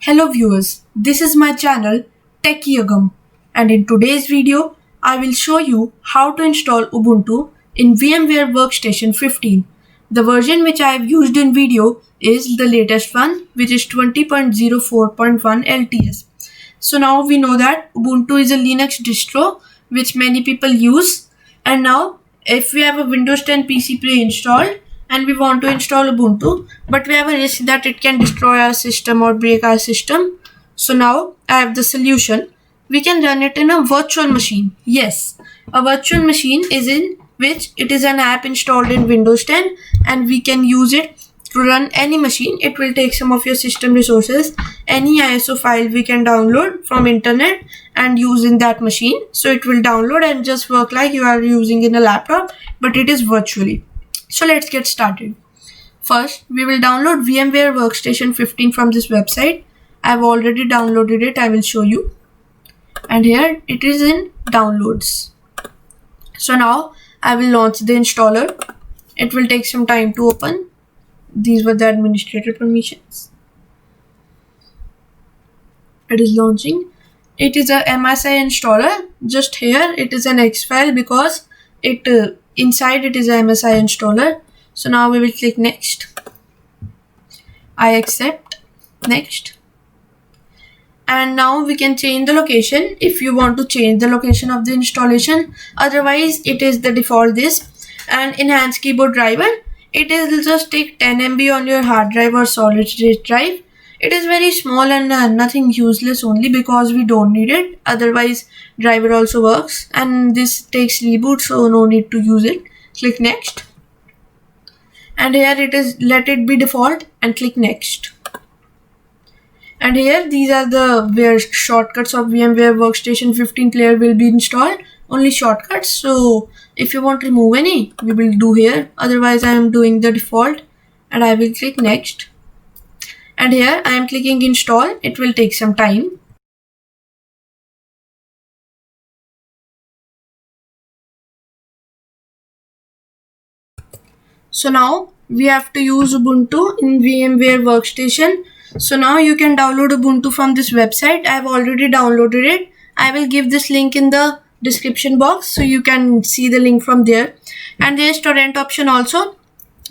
Hello viewers, this is my channel TechYagam, and in today's video I will show you how to install Ubuntu in VMware Workstation 15. The version which I have used in video is the latest one, which is 20.04.1 LTS. So now we know that Ubuntu is a Linux distro which many people use, and now if we have a Windows 10 PC pre-installed and we want to install Ubuntu, but we have a risk that it can destroy our system or break our system. So now I have the solution. We can run it in a virtual machine. Yes, a virtual machine is in which it is an app installed in Windows 10 and we can use it to run any machine. It will take some of your system resources. Any ISO file we can download from internet and use in that machine. So it will download and just work like you are using in a laptop, but it is virtually. So let's get started. First, we will download VMware Workstation 15 from this website. I have already downloaded it. I will show you. And here it is in downloads. So now I will launch the installer. It will take some time to open. These were the administrator permissions. It is launching. It is a MSI installer. Just here it is an X file because inside it is a MSI installer. So now we will click next. I accept. Next. And now we can change the location if you want to change the location of the installation. Otherwise it is the default this. And enhanced keyboard driver, it will just take 10 MB on your hard drive or solid state drive. It is very small and nothing useless, only because we don't need it. Otherwise driver also works, and this takes reboot, so no need to use it. Click next. And here it is, let it be default, and click next. And here these are the where shortcuts of VMware Workstation 15 player will be installed. Only shortcuts. So if you want to remove any, we will do here. Otherwise I am doing the default, and I will click next. And here I am clicking install. It will take some time. So now we have to use Ubuntu in VMware Workstation. So now you can download Ubuntu from this website. I have already downloaded it. I will give this link in the description box so you can see the link from there. And there is Torrent Option also.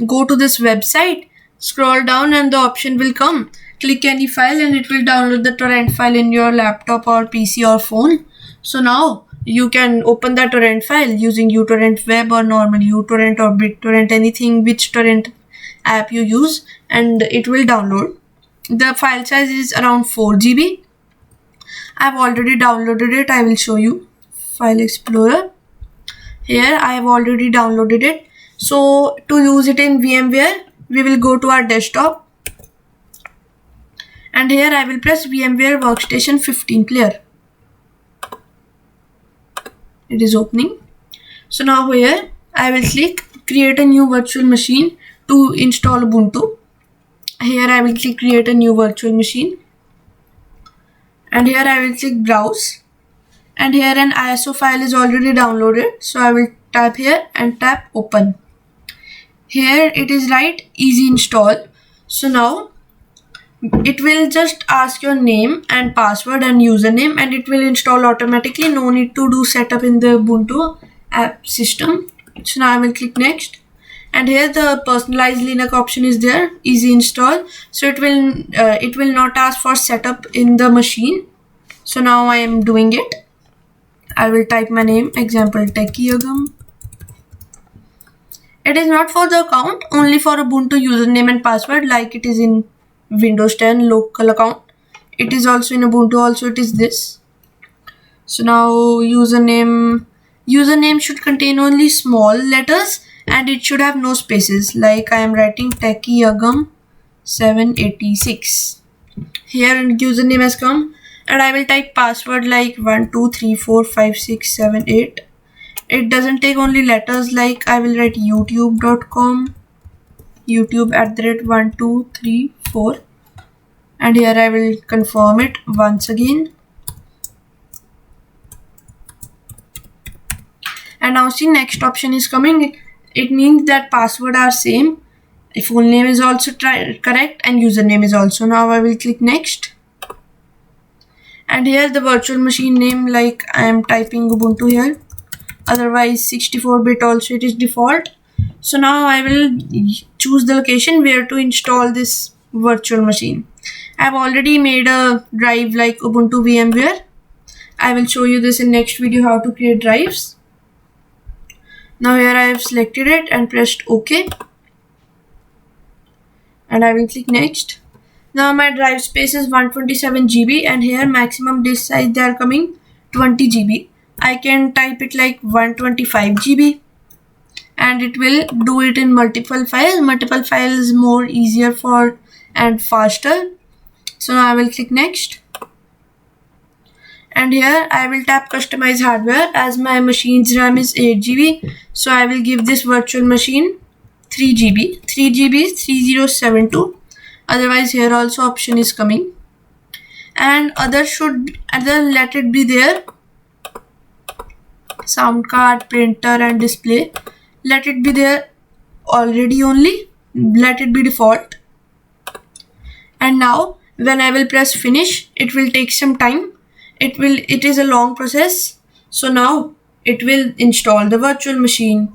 Go to this website, scroll down, and the option will come. Click any file and it will download the torrent file in your laptop or PC or phone. So now you can open that torrent file using uTorrent Web or normal uTorrent or BitTorrent, anything which torrent app you use, and it will download. The file size is around 4 GB. I have already downloaded it. I will show you. File Explorer. Here I have already downloaded it. So to use it in VMware, we will go to our desktop. And here I will press VMware Workstation 15 player. It is opening. So now here I will click create a new virtual machine to install Ubuntu. Here I will click create a new virtual machine. And here I will click browse. And here an ISO file is already downloaded. So I will tap here and tap open. Here it is right easy install. So now it will just ask your name and password and username, and it will install automatically. No need to do setup in the Ubuntu app system. So now I will click next. And here the personalized Linux option is there, easy install. So it will not ask for setup in the machine. So now I am doing it. I will type my name, example TechYagam. It is not for the account, only for Ubuntu username and password, like it is in Windows 10 local account. It is also in Ubuntu, also it is this. So now username should contain only small letters and it should have no spaces, like I am writing TechYagam 786. Here username has come, and I will type password like 1 2 3 4 5 6 7 8. It doesn't take only letters, like I will write youtube.com, youtube@1 2 3 4, and here I will confirm it once again. And now see, next option is coming. It means that password are same. Full name is also correct and username is also. Now I will click next. And here the virtual machine name, like I am typing Ubuntu here, otherwise 64-bit also it is default. So now I will choose the location where to install this virtual machine. I have already made a drive like Ubuntu VMware. I will show you this in next video how to create drives. Now here I have selected it and pressed OK, and I will click next. Now my drive space is 127 GB and here maximum disk size they are coming 20 GB. I can type it like 125 GB and it will do it in multiple files. Multiple files is more easier for and faster. So now I will click next. And here I will tap customize hardware. As my machine's RAM is 8 GB, so I will give this virtual machine 3 GB. 3 GB is 3072. Otherwise here also option is coming. And other let it be there. Sound card, printer and display. Let it be there already only. Let it be default. And now when I will press finish, it will take some time. It is a long process. So now it will install the virtual machine.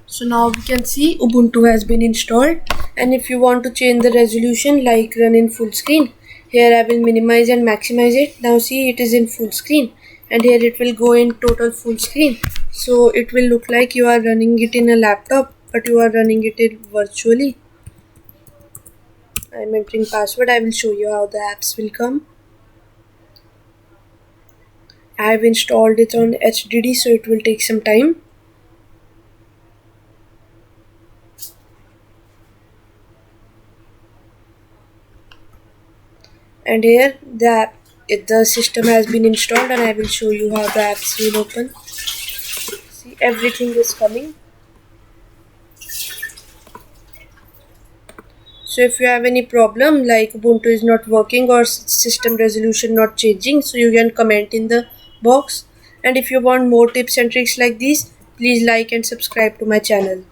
So now we can see Ubuntu has been installed, and if you want to change the resolution like run in full screen, here I will minimize and maximize it. Now see, it is in full screen and here it will go in total full screen. So it will look like you are running it in a laptop, but you are running it virtually. I am entering password. I will show you how the apps will come. I have installed it on HDD, so it will take some time. And here the system has been installed, and I will show you how the apps will open. See, everything is coming. So if you have any problem like Ubuntu is not working or system resolution not changing, so you can comment in the box. And if you want more tips and tricks like these, please like and subscribe to my channel.